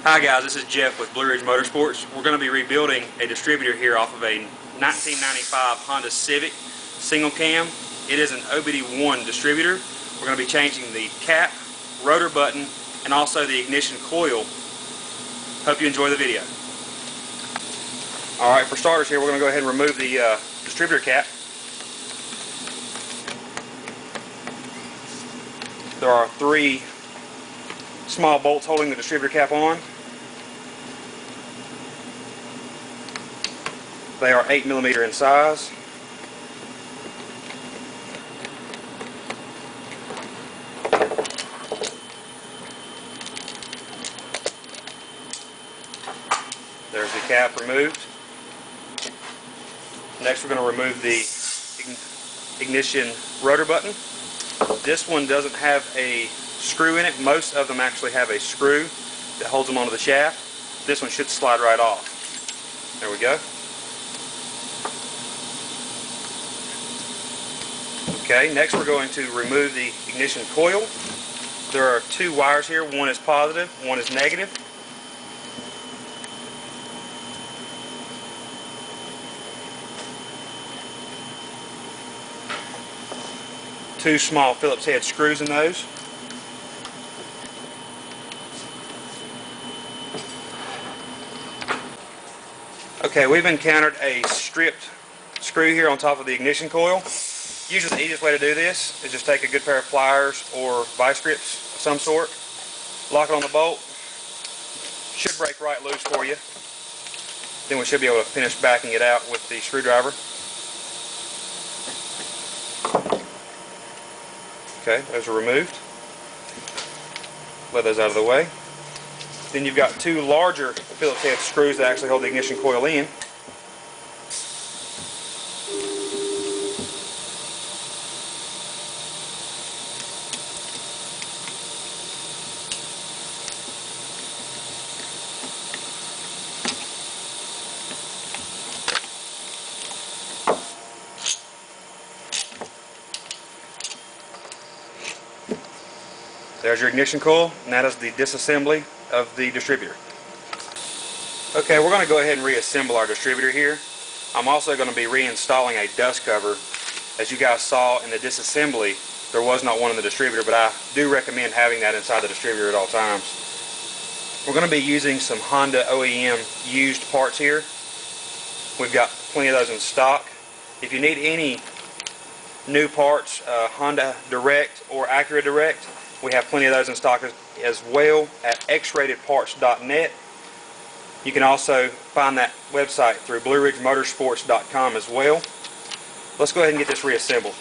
Hi guys, this is Jeff with Blueridge Motorsports. We're going to be rebuilding a distributor here off of a 1995 Honda Civic single cam. It is an OBD1 distributor. We're going to be changing the cap, rotor button, and also the ignition coil. Hope you enjoy the video. Alright, for starters here, we're going to go ahead and remove the distributor cap. There are 3 small bolts holding the distributor cap on. They are 8mm in size. There's the cap removed. Next we're going to remove the ignition rotor button. This one doesn't have a screw in it. Most of them actually have a screw that holds them onto the shaft. This one should slide right off. There we go. Okay, next we're going to remove the ignition coil. There are 2 wires here. One is positive, one is negative. Two small Phillips head screws in those. Okay, we've encountered a stripped screw here on top of the ignition coil. Usually the easiest way to do this is just take a good pair of pliers or vice grips of some sort, lock it on the bolt. Should break right loose for you. Then we should be able to finish backing it out with the screwdriver. Okay, those are removed. Let those out of the way. Then you've got 2 larger Phillips head screws that actually hold the ignition coil in. There's your ignition coil, and that is the disassembly of the distributor. Okay, we're going to go ahead and reassemble our distributor here. I'm also going to be reinstalling a dust cover. As you guys saw in the disassembly, there was not one in the distributor, but I do recommend having that inside the distributor at all times. We're going to be using some Honda OEM used parts here. We've got plenty of those in stock. If you need any new parts, Honda Direct or Acura Direct, we have plenty of those in stock as well at xratedparts.net. You can also find that website through blueridgemotorsports.com as well. Let's go ahead and get this reassembled.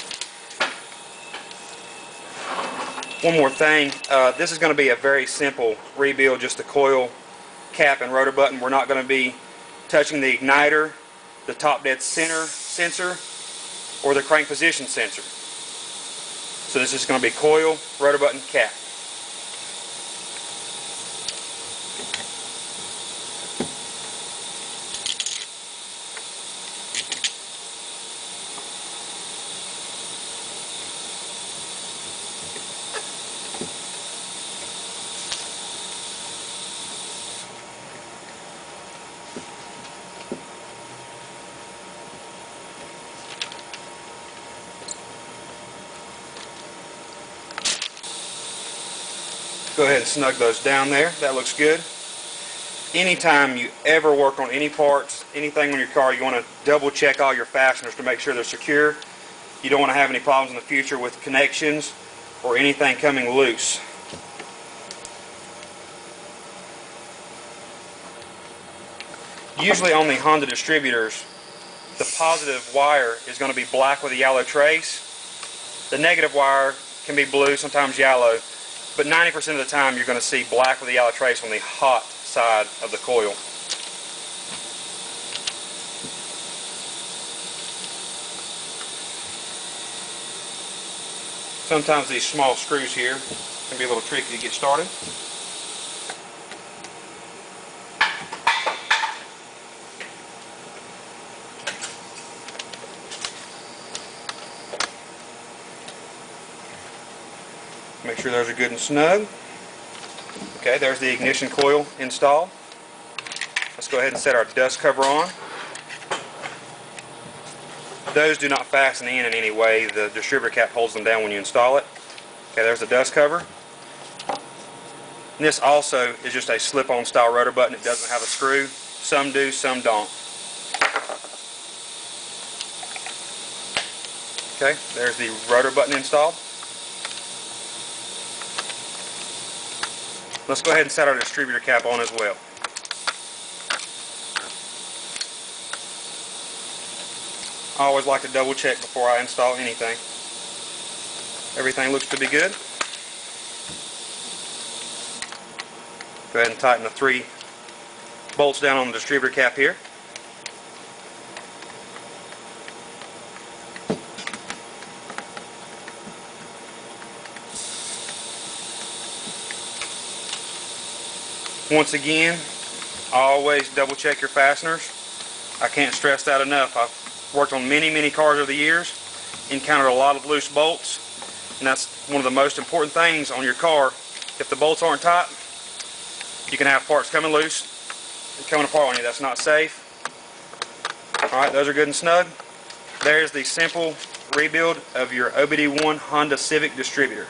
One more thing, this is going to be a very simple rebuild, just the coil, cap, and rotor button. We're not going to be touching the igniter, the top dead center sensor, or the crank position sensor. So this is going to be coil, rotor button, cap. Go ahead and snug those down there. That looks good. Anytime you ever work on any parts, anything on your car, you want to double check all your fasteners to make sure they're secure. You don't want to have any problems in the future with connections or anything coming loose. Usually on the Honda distributors, the positive wire is going to be black with a yellow trace. The negative wire can be blue, sometimes yellow. But 90% of the time you're going to see black with a yellow trace on the hot side of the coil. Sometimes these small screws here can be a little tricky to get started. Make sure those are good and snug. Okay, there's the ignition coil installed. Let's go ahead and set our dust cover on. Those do not fasten in any way. The distributor cap holds them down when you install it. Okay, there's the dust cover. And this also is just a slip-on style rotor button. It doesn't have a screw. Some do, some don't. Okay, there's the rotor button installed. Let's go ahead and set our distributor cap on as well. I always like to double check before I install anything. Everything looks to be good. Go ahead and tighten the 3 bolts down on the distributor cap here. Once again, always double check your fasteners. I can't stress that enough. I've worked on many cars over the years, encountered a lot of loose bolts, and that's one of the most important things on your car. If the bolts aren't tight, you can have parts coming loose and coming apart on you. That's not safe. Alright, those are good and snug. There's the simple rebuild of your OBD1 Honda Civic distributor.